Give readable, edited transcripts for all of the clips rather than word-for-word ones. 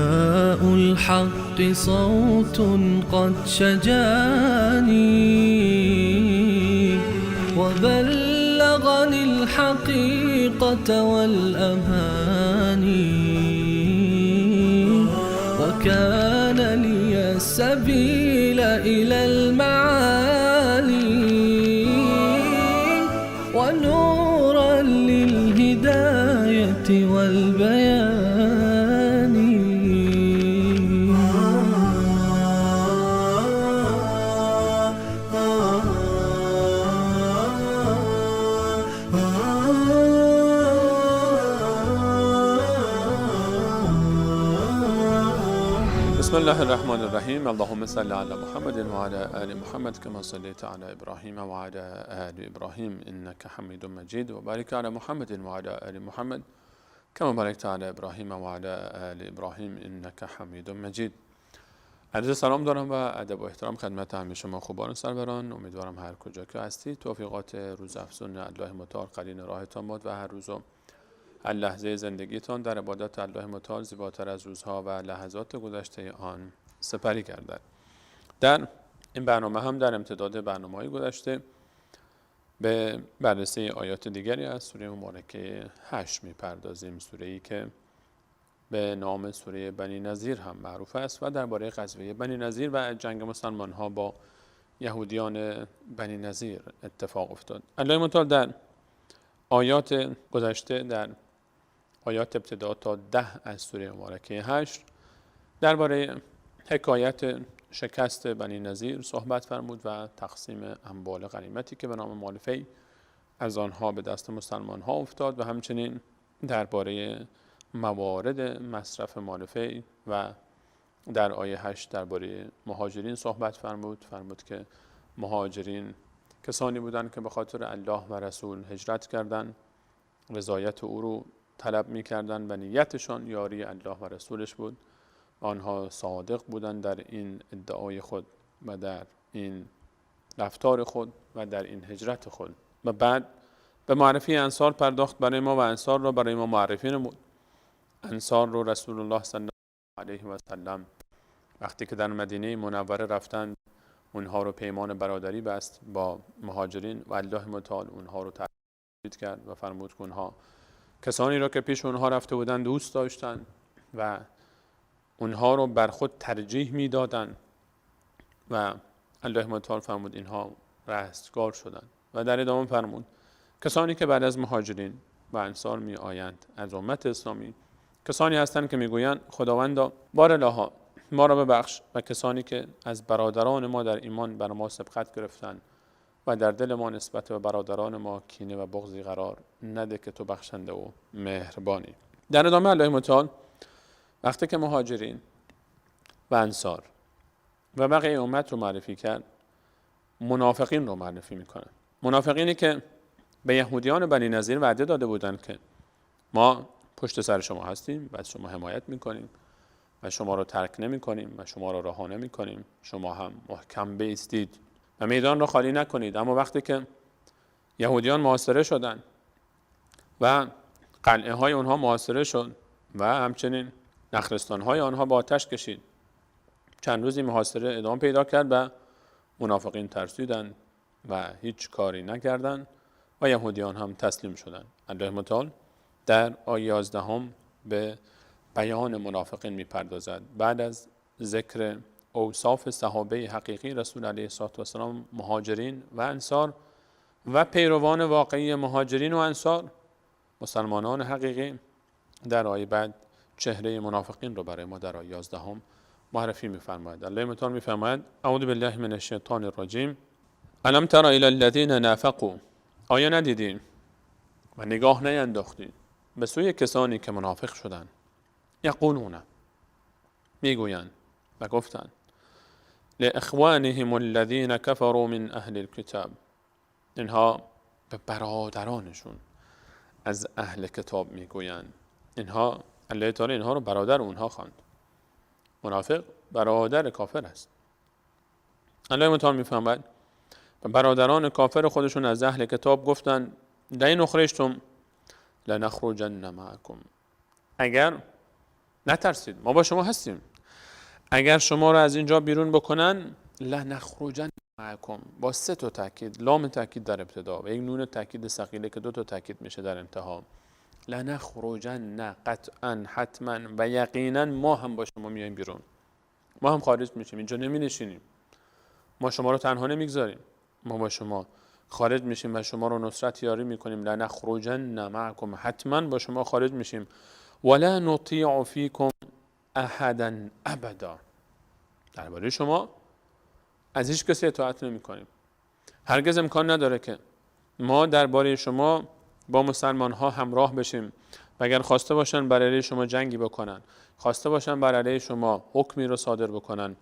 نداء الحق صوت قد شجاني وبلغني الحقيقة والأماني وكان لي السبيل إلى المعالي ونورا للهداية والبيان. بسم الله الرحمن الرحیم. اللهم صل علی محمد و علی آل محمد كما صليت على ابراهیم و علی آل ابراهیم انك حمید مجید و بارک علی محمد و علی آل محمد كما بارکت علی ابراهیم و علی آل ابراهیم انك حمید مجید. عرض سلام دارم و ادب و احترام خدمت همه شما خوبان سروران. امیدوارم هر کجا که هستید توفیقات روزافزون الله متعال قرین راهتان باد و هر روز هر لحظه زندگیتان در عبادت الله متعال زیباتر از روزها و لحظات گذشته آن سپری گردد. در این برنامه هم در امتداد برنامه‌های گذشته به بررسی آیات دیگری از سوره مبارکه 8 می‌پردازیم، سوره‌ای که به نام سوره بنی نضیر هم معروف است و درباره غزوه بنی نضیر و جنگ مسلمان‌ها با یهودیان بنی نضیر اتفاق افتاد. الله متعال در آیات گذشته، در آیات ابتدا تا 10 از سوره مبارکه 8 درباره حکایت شکست بنی نضیر صحبت فرمود و تقسیم اموال غنیمتی که به نام مال فی از آنها به دست مسلمان ها افتاد و همچنین درباره موارد مصرف مال فی و در آیه 8 درباره مهاجرین صحبت فرمود که مهاجرین کسانی بودند که به خاطر الله و رسول هجرت کردند، رضایت او رو طلب می کردن و نیتشان یاری الله و رسولش بود. آنها صادق بودند در این ادعای خود و در این رفتار خود و در این هجرت خود. و بعد به معرفی انصار پرداخت برای ما و انصار را برای ما معرفی نمود. انصار رو رسول الله صلی الله علیه و سلم وقتی که در مدینه منوره رفتند اونها رو پیمان برادری بست با مهاجرین و الله متعال اونها رو تأکید کرد و فرمود که اونها کسانی را که پیش اونها رفته بودند دوست داشتند و اونها رو بر خود ترجیح میدادند و الله متعال فرمود اینها رستگار شدند. و در ادامه فرمود کسانی که بعد از مهاجرین و انصار می آیند از امت اسلامی کسانی هستند که میگویند خداوندا بارالله ما را ببخش و کسانی که از برادران ما در ایمان بر ما سبقت گرفتند و در دل ما نسبت به برادران ما کینه و بغضی قرار نده که تو بخشنده و مهربانی. در ادامه الله متعال وقتی که مهاجرین و انصار و بقیه امت رو معرفی کرد، منافقین رو معرفی میکنه. منافقینی که به یهودیان بنی نضیر وعده داده بودند که ما پشت سر شما هستیم و از شما حمایت میکنیم و شما رو ترک نمی کنیم و شما رو رها نمی کنیم، شما هم محکم بایستید و میدان رو خالی نکنید. اما وقتی که یهودیان محاصره شدند و قلعه های اونها محاصره شد و همچنین نخلستان های آنها با آتش کشید، چند روزی محاصره ادامه پیدا کرد و منافقین ترسیدند و هیچ کاری نکردند و یهودیان هم تسلیم شدند. الله متعال در آیه 11 به بیان منافقین میپردازد. بعد از ذکر اوصاف صحابه حقیقی رسول علیه الصلاه و السلام، مهاجرین و انصار و پیروان واقعی مهاجرین و انصار، مسلمانان حقیقی، در آیه بعد چهره منافقین رو برای ما در آیه 11 معرفی می‌فرماید. الله متعال می‌فرماید اعوذ بالله من الشیطان الرجیم الم تر الی الذین نافقوا، آیا ندیدی و نگاه نینداختی به سوی کسانی که منافق شدند، یقولون، میگویند و گفتند، لاخوانهم الذین کفروا من اهل الكتاب، اینها به برادرانشون از اهل کتاب میگویند. اینها الله تعالی اینها رو برادر اونها خواند. منافق برادر کافر است. الله متعال میفهمد و برادران کافر خودشون از اهل کتاب گفتند لئن اخرجتم لنخرجن معکم، اگر نترسید، ما با شما هستیم. اگر شما رو از اینجا بیرون بکنن لنخرجن معکم، با 3 تا تاکید، لام تاکید در ابتدا و یک نون تاکید ثقیله که 2 تا تاکید میشه در انتها. لنخرجن، قطعا، حتما و یقینا ما هم با شما میایم بیرون، ما هم خارج میشیم، اینجا نمی نشینیم، ما شما رو تنها نمیگذاریم، ما با شما خارج میشیم و شما رو نصرت یاری میکنیم. لنخرجن معکم، حتما با شما خارج میشیم. ولا نطیع فیکم احدا ابدا، درباره شما از هیچ کسی اطاعت نمی کنیم. هرگز امکان نداره که ما درباره شما با مسلمان ها همراه بشیم و اگر خواسته باشن بر علیه شما جنگی بکنن، خواسته باشن بر علیه شما حکمی رو صادر بکنن،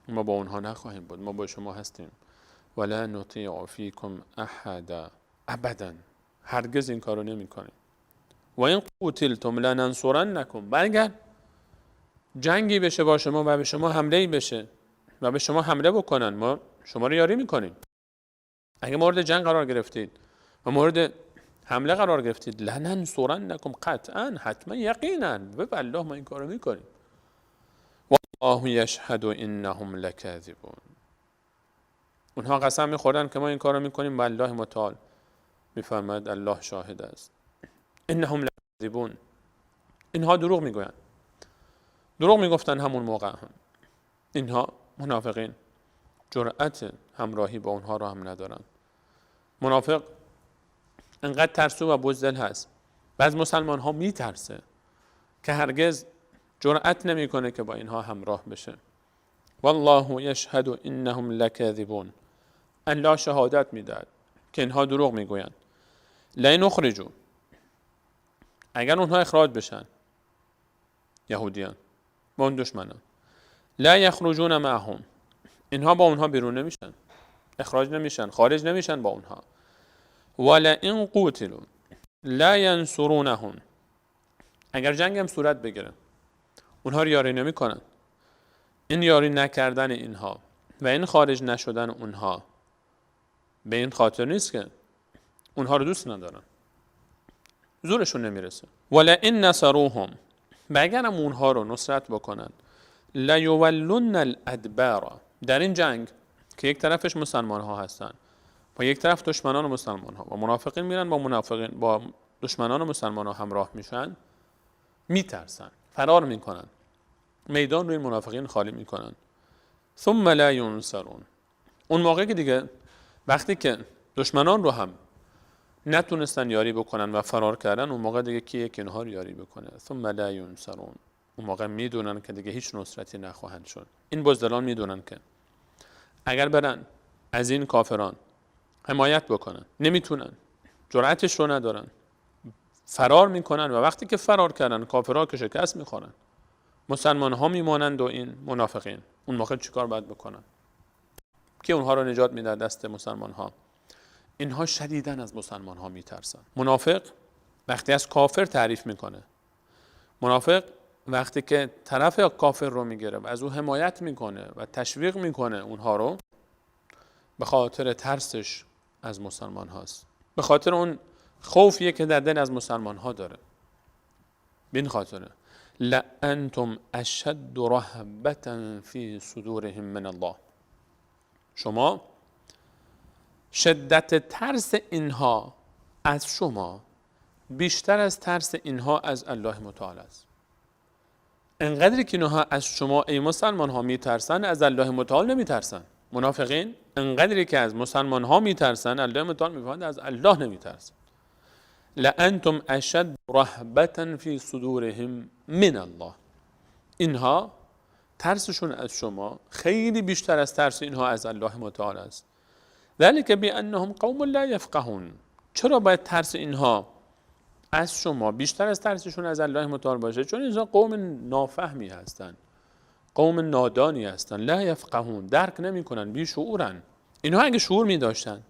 ما با اونها نخواهیم بود، ما با شما هستیم. ولا نطیع فیکم احدا ابدا، هرگز این کارو نمی کنیم. و این قتلتم لننصرنکم، و اگر جنگی بشه با شما و به شما حمله بشه و به شما حمله بکنن، ما شما رو یاری میکنیم. اگه مورد جنگ قرار گرفتید و مورد حمله قرار گرفتید، لننصرنکم، قطعا، حتما، یقینا، به والله ما این کارو میکنیم. والله یشهد انهم لکاذبون، اونها قسم میخورن که ما این کارو میکنیم، والله متعال میفرماید الله شاهد است. انهم لکاذبون، اینها دروغ میگویند. دروغ میگفتن همون موقع هم. اینها منافقین جرأت همراهی با اونها رو هم ندارن. منافق انقدر ترسو و بزدل هست، بعض مسلمان ها میترسه که هرگز جرأت نمیکنه که با اینها همراه بشه. والله یشهد انهم لکاذبون، الله شهادت میدهد که اینها دروغ میگویند. لئن اخرجوا، اگر اونها اخراج بشن، یهودیان با اون دشمنان، لا یخرجون معهم، اینها با اونها بیرون نمیشن، اخراج نمیشن، خارج نمیشن با اونها. ولئن قوتلوا لا ینصرونهم، اگر جنگ هم صورت بگیره اونها رو یاری نمیکنن. این یاری نکردن اینها و این خارج نشدن اونها به این خاطر نیست که اونها رو دوست ندارن، زورشون نمیرسه. ولئن نصروهم، و اگر هم اونها رو نصرت بکنن، لیولن الادبار، در این جنگ که یک طرفش مسلمان ها هستن و یک طرف دشمنان مسلمان ها و منافقین میرن با دشمنان مسلمان ها همراه میشن، میترسن، فرار میکنن، میدان روی منافقین خالی میکنن. ثم لا ینصرون، اون موقع که دیگه وقتی که دشمنان رو هم نتونستن یاری بکنن و فرار کردن، اون موقع دیگه کیه که اینها رو یاری بکنه؟ ثم لا ینصرون، اون موقع میدونن که دیگه هیچ نصرتی نخواهند شد. این بزدلان میدونن که اگر برن از این کافران حمایت بکنن، نمیتونن، جرأتش رو ندارن، فرار میکنن و وقتی که فرار کردن کافرها که شکست میخورن، مسلمان ها میمانند و این منافقین، اون موقع چیکار باید بکنن؟ که اونها رو نجات میده دست مسلمان ها. اینها شدیداً از مسلمان ها میترسن. منافق وقتی از کافر تعریف میکنه، منافق وقتی که طرف کافر رو میگیره و از او حمایت میکنه و تشویق میکنه اونها رو، به خاطر ترسش از مسلمان هاست، به خاطر اون خوفیه که در دل از مسلمان ها داره. بین خاطره لأنتم اشد رهبة فی صدورهم من الله، شما شدت ترس اینها از شما بیشتر از ترس اینها از الله متعال است. انقدری که اینها از شما ای مسلمان ها میترسن، از الله متعال نمیترسن. منافقین انقدری که از مسلمان ها میترسن، الله متعال میفهمند از الله نمیترسن. لأنتم اشد رهبة فی صدورهم من الله، اینها ترسشون از شما خیلی بیشتر از ترس اینها از الله متعال است. ذلک بأنهم قوم لا یفقهون، چرا باید ترس اینها از شما بیشتر از ترسشون از الله متعال باشه؟ چون اینها قوم نافهمی هستند، قوم نادانی هستند. لا یفقهون، درک نمیکنن، بی شعورن. اینها اگه شعور می داشتن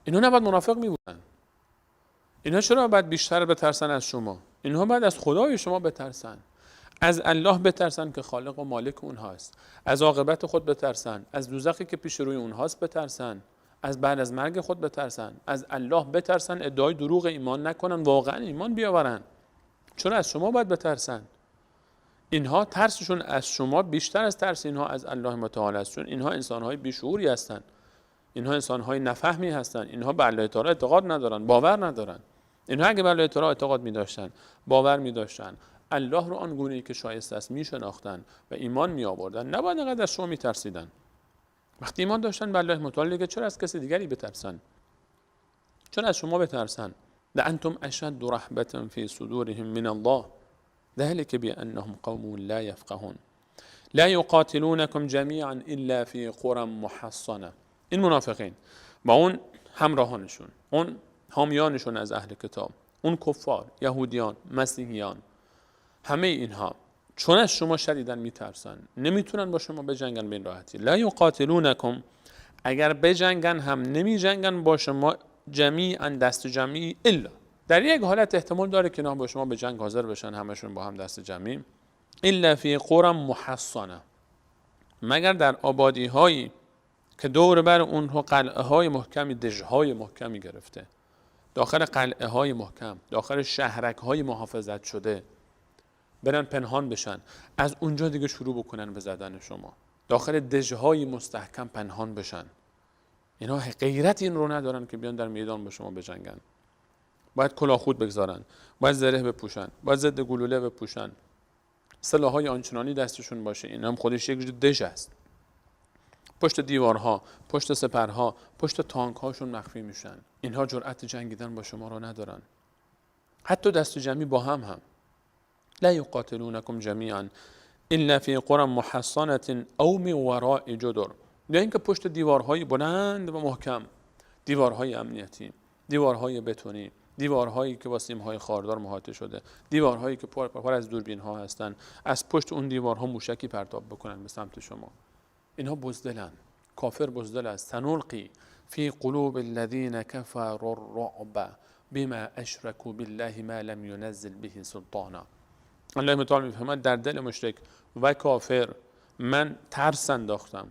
اینها نباید منافق می بودن. اینها چرا باید بیشتر بترسن از شما؟ اینها باید از خدای شما بترسن، از الله بترسن که خالق و مالک اونهاست، از عاقبت خود بترسن، از دوزخی که پیش روی اونهاست بترسن، از بعد از مرگ خود بترسن، از الله بترسن، ادعای دروغ ایمان نکنن، واقعا ایمان بیاورن. چرا از شما باید بترسن؟ اینها ترسشون از شما بیشتر از ترس اینها از الله متعال است، چون اینها انسان‌های بیشعوری هستند، اینها انسان‌های نفهمی هستند، اینها به الله تعالی اعتقاد ندارن، باور ندارن. اینها اگه به الله تعالی اعتقاد می‌داشتن، باور می‌داشتن، الله رو آن گونه‌ای که شایسته است می‌شناختن و ایمان می‌آوردن، نباید انقدر از شما می‌ترسیدن. وقتی ایمان داشتن به الله متعال دیگه چرا از کسی دیگری بترسن؟ چرا از شما بترسن؟ لأنتم أشد رهبة في صدورهم من الله ذلك بأنهم قوم لا يفقهون لا يقاتلونكم جميعا إلا في قرى محصنة. این منافقین با اون همراهانشون، اون حامیانشون از اهل کتاب، اون کفار، یهودیان، مسیحیان، همه اینها چون از شما شدیداً میترسن، نمیتونن با شما بجنگن به این راحتی. لا یقاتلونکم، اگر بجنگن هم نمی جنگن با شما جمیعاً دست جمعی، الا در یک حالت احتمال داره که اینا با شما به جنگ حاضر بشن، همشون با هم دست جمعی، الا فی قرى محصنه، مگر در آبادی هایی که دور بر اونها قلعه های محکمی، دژهای محکمی گرفته، داخل قلعه های محکم، داخل شهرک های محافظت شده، برن پنهان بشن، از اونجا دیگه شروع بکنن به زدن شما، داخل دژهای مستحکم پنهان بشن. اینا غیرت این رو ندارن که بیان در میدان با شما بجنگن. باید کلاهخود بگذارن، باید زره بپوشن، باید ضد گلوله بپوشن، سلاح‌های آنچنانی دستشون باشه. این هم خودش یک دژ است. پشت دیوارها، پشت سپرها، پشت تانک‌هاشون مخفی میشن. اینها جرأت جنگیدن با شما رو ندارن. حتی دست جمعی با هم لا یقاتلونکم جمیعا الا فی قرى محصنة او من وراء جدر، یا اینکه پشت دیوارهای بلند و محکم، دیوارهای امنیتی، دیوارهای بتونی، دیوارهایی که با سیم‌های خاردار محاطه شده، دیوارهایی که پر از دوربین‌ها هستن، از پشت اون دیوارها موشکی پرتاب بکنن به سمت شما. اینها بزدلن، کافر بزدل است. سنلقی فی قلوب الذین کفروا الرعب بما اشرکوا بالله ما لم ينزل به سلطانا. الله متعال میفهمد در دل مشرک و کافر من ترس انداختم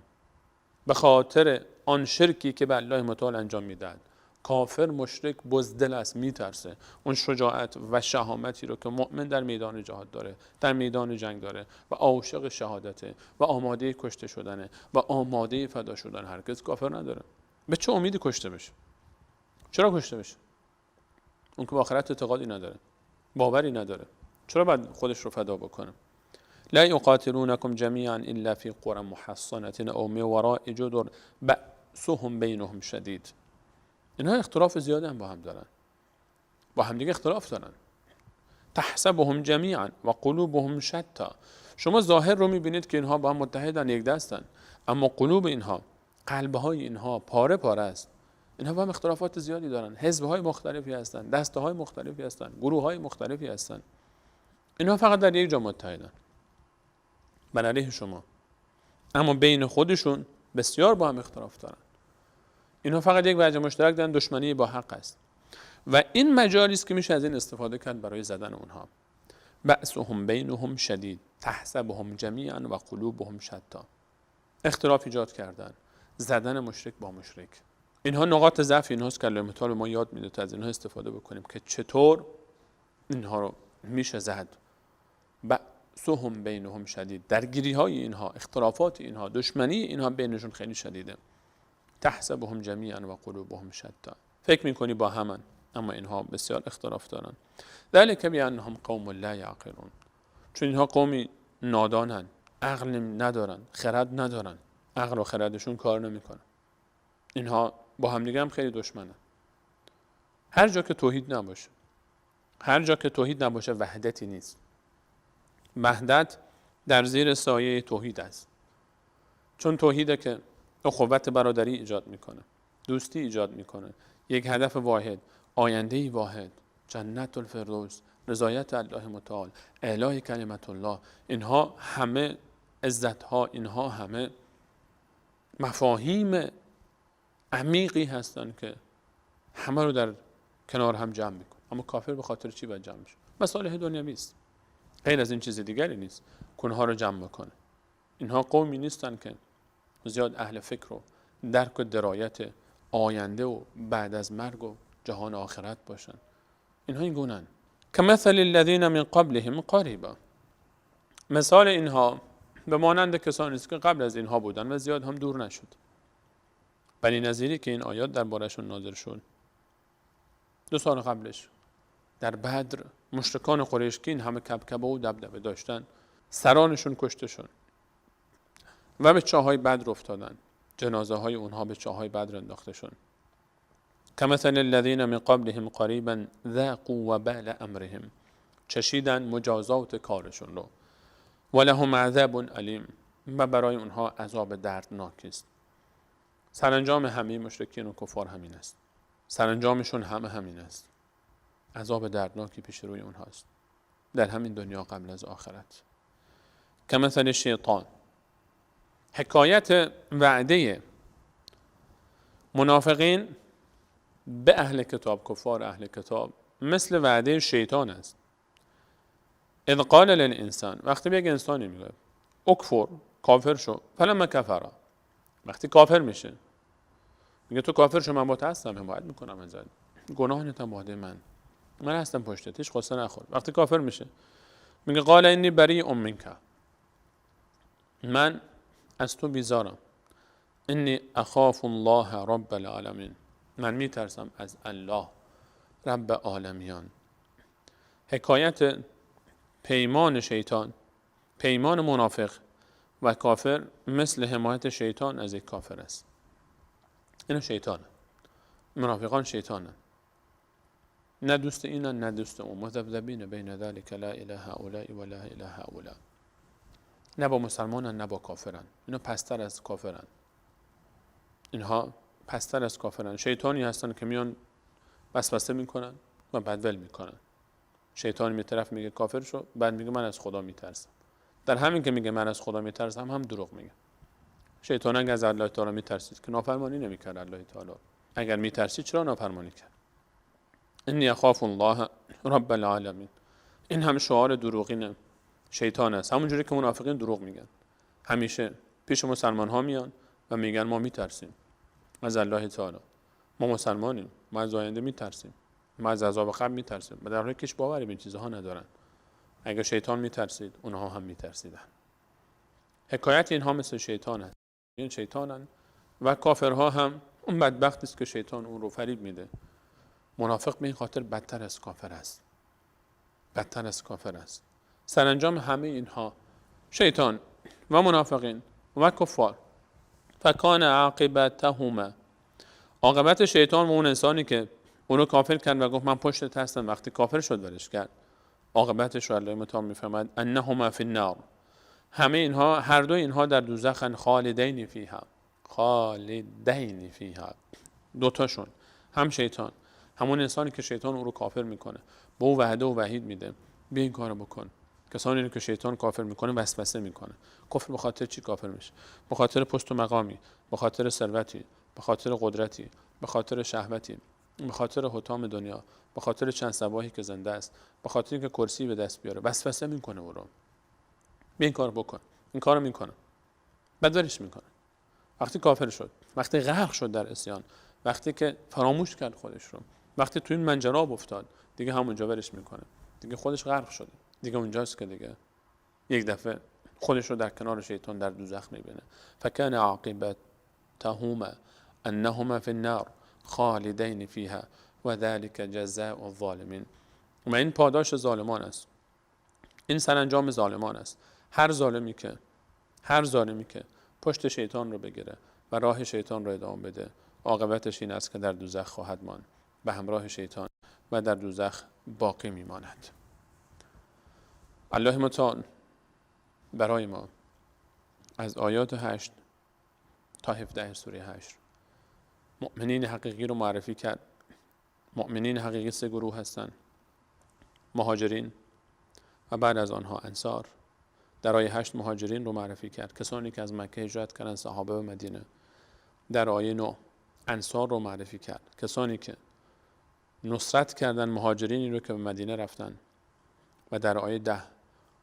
به خاطر آن شرکی که به الله متعال انجام میداد. کافر مشرک بزدل است، میترسه اون شجاعت و شهامتی رو که مؤمن در میدان جهاد داره، در میدان جنگ داره و عاشق شهادته و آماده کشته شدنه و آماده فدا شدن. هرگز کافر نداره. به چه امیدی کشته بشه؟ چرا کشته بشه؟ اون که به آخرت اعتقادی نداره، باوری نداره، چرا باید خودش رو فدا بکنه؟ لا یقاتلونکم جمیعا الا فی قرى محصنة او من وراء جدر بأسهم بینهم شدید. اینها اختلاف زیاده هم با هم دارن، با هم دیگه اختلاف دارن. تحسبهم جمیعا و قلوبهم شتی. شما ظاهر رو میبینید که اینها با هم متحدن، یک دستن، اما قلوب اینها، قلبهای اینها پاره پاره است. اینها با هم اختلافات زیادی دارن، حزبهای مختلفی هستن، دسته‌های مختلفی هستن، گروه‌های مختلفی هستن. اینها فقط در یک جا متحدن بر علیه شما، اما بین خودشون بسیار با هم اختلاف دارن. اینها فقط یک وجه مشترک دارن، دشمنی با حق است و این مجالی است که میشه از این استفاده کرد برای زدن اونها. بأسهم بینهم شدید تحسبهم جمیعا و قلوبهم شتی. اختلاف ایجاد کردن، زدن مشرک با مشرک. اینها نقاط ضعف اینهاست که الله متعال ما یاد میده تا از اینها استفاده بکنیم که چطور اینها رو میشه زد. بأسهم بینهم شدید، درگیری های اینها، اختلافات اینها، دشمنی اینها بینشون خیلی شدیده. تحسبهم جمیعا و قلوبهم شتی. فکر میکنی با همن، اما اینها بسیار اختلاف دارن. ذلک بانهم قوم لا یعقلون. چون اینها قومی نادانن، عقل ندارن، خرد ندارن، عقل و خردشون کار نمیکنه. اینها با هم دیگه هم خیلی دشمنن. هر جا که توحید نباشه، هر جا که توحید نباشه وحدتی نیست. وحدت در زیر سایه توحید است. چون توحیده که اخوت برادری ایجاد میکنه، دوستی ایجاد میکنه، یک هدف واحد، آینده واحد، جنت الفردوس، رضایت الله متعال، اعلای کلمت الله. اینها همه عزتها، اینها همه مفاهیم عمیقی هستند که همه رو در کنار هم جمع میکنه. اما کافر به خاطر چی باید جمع میشه؟ مصالح دنیوی است، غیر از این چیز دیگری نیست که اونها رو جمع بکنه. اینها قومی نیستن که زیاد اهل فکر و درک و درایت آینده و بعد از مرگ و جهان آخرت باشن. اینها این گونن. کمثل الذین من قبلهم قریبا. مثال اینها به مانند کسانی است که قبل از اینها بودن و زیاد هم دور نشد. بنی نظیری که این آیات درباره‌شون نازل شد 2 سال قبلش در بدر مشرکان قریش که این همه کبکبه و دبدبه داشتن سرانشون کشته شد و به چاهای بدر افتادن. جنازه های اونها به چاهای بدر انداخته شد. کمثل الذین من قبلهم قریبا ذاقوا وبال امرهم، چشیدن مجازات کارشون رو. ولهم عذاب علیم، و برای اونها عذاب دردناکی است. سرانجام همه مشرکین و کفار همین است. سرانجامشون همین است. عذاب دردناکی پیش روی اونهاست در همین دنیا قبل از آخرت. کمثل شیطان، حکایت وعده منافقین به اهل کتاب، کفار اهل کتاب، مثل وعده شیطان است. اذ قال للانسان، وقتی به یک انسانی میگه اکفر، کافر شو، فلما کفر، وقتی کافر میشه میگه تو کافر شو، من با تو هستم، حمایت میکنم ازت، گناه نتم باده من هستم پشتت، هیچ قصه نخور. وقتی کافر میشه میگه قال انی بریء منک، من از تو بیزارم. انی اخاف الله رب العالمین، من میترسم از الله رب عالمیان. حکایت پیمان شیطان، پیمان منافق و کافر مثل حمایت شیطان از یک کافر است. اینا شیطانه، منافقان شیطانه، نه دوست اینن نه دوست اون، مذبذبین بین ذلک لا اله هؤلاء و لا اله هؤلاء، نه با مسلمانن نه با کافرن. اینا پستر از کافرن، اینها پستر از کافرن. شیطانی هستن که میان وسوسه میکنن و بدول میکنن. شیطان می طرف میگه کافر شو، بعد میگه من از خدا میترسم. در همین که میگه من از خدا میترسم هم دروغ میگه. شیطان اگر از الله تعالی میترسید که نافرمانی نمیکرد الله تعالی، اگر میترسید چرا نافرمانی کرد؟ انی اخاف الله رب العالمین. این هم شعار دروغین شیطان است. همونجوری که منافقین دروغ میگن، همیشه پیش مسلمان ها میان و میگن ما میترسیم از الله تعالی، ما مسلمانیم، ما از آینده میترسیم، ما از عذاب قبر میترسیم، و در حالی که هیچ باوری به این چیزها ندارن. اگر شیطان میترسید اونها هم میترسیدن. حکایت اینها مثل شیطان است. این شیطانن و کافرها هم اون بدبختی است که شیطان اون رو فریب میده. منافق به این خاطر بدتر از کافر است، بدتر از کافر است. سرانجام همه اینها شیطان و منافقین و کفار، فکان عاقبتهما، عاقبت شیطان و اون انسانی که اونو کافر کرد و گفت من پشتت هستم، وقتی کافر شد ولش کرد، عاقبتش رو الله متعال میفرماید انهما فی النار، همه اینها، هر دو اینها در دوزخن، خالدین فیها، خالدین فیها، دوتاشون، هم شیطان همون انسانی که شیطان او رو کافر میکنه، به او وعده و وعید میده بیا این کارو بکن. کسانی رو که شیطان کافر میکنه وسوسه میکنه. کفر به خاطر چی کافر میشه؟ به خاطر پست و مقامی، به خاطر ثروتی، به خاطر قدرتی، به خاطر شهوتی، به خاطر حطام دنیا، به خاطر چند صباحی که زنده است، به خاطر اینکه کرسی به دست بیاره وسوسه میکنه او رو بیا این کارو بکن. این کارو میکنه، بعد ولش میکنه. وقتی کافر شد، وقتی غرق شد در عصیان، وقتی که فراموش کرد خودش رو، وقتی تو این منجلاب افتاد، دیگه همونجا ولش میکنه، دیگه خودش غرق شده، دیگه اونجاست که دیگه یک دفعه خودش رو در کنار شیطان در دوزخ میبینه. فکان عاقبتهما انهما فی النار خالدین فیها و ذلک جزاء الظالمین. و این پاداش ظالمان است، این سرانجام ظالمان است. هر ظالمی که پشت شیطان رو بگیره و راه شیطان رو ادامه بده، عاقبتش این است که در دوزخ خواهد ماند، به همراه شیطان و در دوزخ باقی میماند. الله متعال برای ما از آیات 8 تا 17 سوره 8 مؤمنین حقیقی رو معرفی کرد. مؤمنین حقیقی 3 گروه هستند: مهاجرین و بعد از آنها انصار. در آیه 8 مهاجرین رو معرفی کرد، کسانی که از مکه هجرت کردن، صحابه به مدینه. در آیه 9 انصار رو معرفی کرد، کسانی که نصرت کردن مهاجرینی رو که به مدینه رفتن. و در آیه 10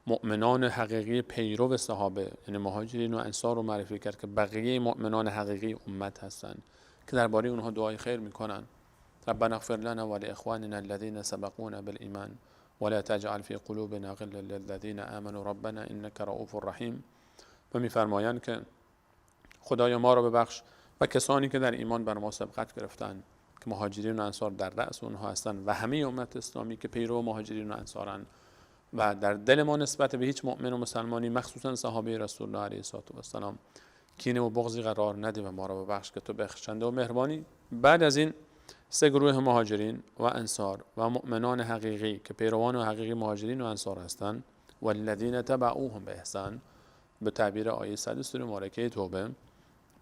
مؤمنان حقیقی پیرو صحابه، یعنی مهاجرین و انصار رو معرفی کرد که بقیه مؤمنان حقیقی امت هستند که درباره اونها دعای خیر میکنن. ربنا اغفر لنا و لاخواننا الذين سبقونا بالایمان ولا تجعل في قلوبنا غلا للذین آمنوا ربنا انك رؤوف رحیم. و میفرمایند که خدایا ما را ببخش و کسانی که در ایمان بر ما سبقت گرفتند که مهاجرین و انصار در رأس اونها هستند و همه امت اسلامی که پیرو مهاجرین و انصارند و در دل ما نسبت به هیچ مؤمن و مسلمانی مخصوصا صحابه رسول الله علیه السلام کینه و بغضی قرار نده و ما را ببخش که تو بخشنده و مهربانی. بعد از این سه گروه مهاجرین و انصار و مؤمنان حقیقی که پیروان و حقیقی مهاجرین و انصار هستند والذین تبعوهم باحسان به تعبیر آیه 100 سوره مبارکه توبه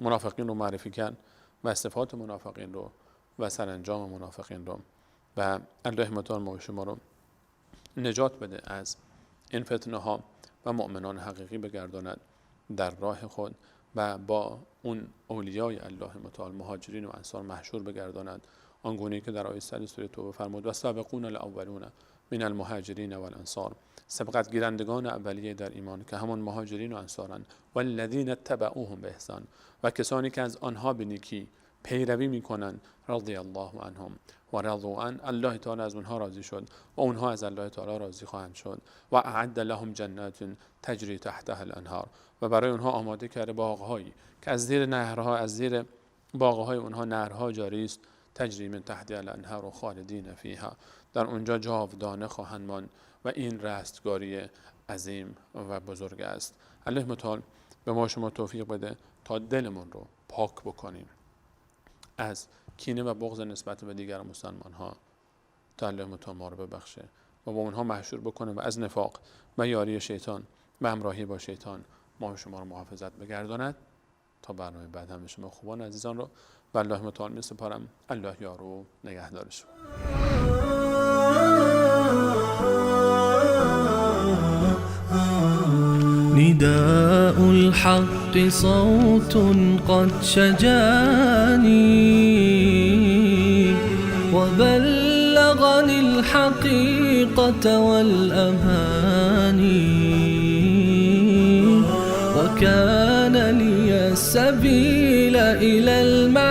منافقین رو معرفی کرد و صفات منافقین رو و سرانجام منافقین رو و الله متعال ما و شما رو نجات بده از این فتنه ها و مؤمنان حقیقی بگرداند در راه خود و با اون اولیای الله متعال مهاجرین و انصار محشور بگرداند آنگونه که در آیه 100 سوره توبه فرمود و سابقون الاولون من المهاجرین و الانصار سبقت گیرندگان اولیه در ایمان که همون مهاجرین و انصارند والذین تبعوهم باحسان و کسانی که از آنها به نیکی پیروی میکنند رضی الله عنهم و رضوا عنه الله تعالی از اونها راضی شد و اونها از الله تعالی راضی خواهند شد و اعد لهم جنات تجری تحتها الانهار و برای اونها آماده کرده باغهایی که از زیر نهرها از زیر باغهای اونها نهرها جاری است تجری من تحتها الانهار و خالدین فیها در اونجا جاودانه خواهند ماند و این رستگاری عظیم و بزرگ است. الله متعال به ما شما توفیق بده تا دلمون رو پاک بکنیم از کینه و بغض نسبت به دیگر مسلمان ها تا الله متعال ما رو ببخشه و با اونها محشور بکنه و از نفاق و یاری شیطان و همراهی با شیطان ما شما رو محافظت بگرداند. تا برنامه بعد همه شما خوبان عزیزان رو و الله متعال می سپارم. الله یار و نگهدارش. نداء الحق صوت قد شجاني وبلغني الحقيقة والأماني وكان لي السبيل إلى المعاني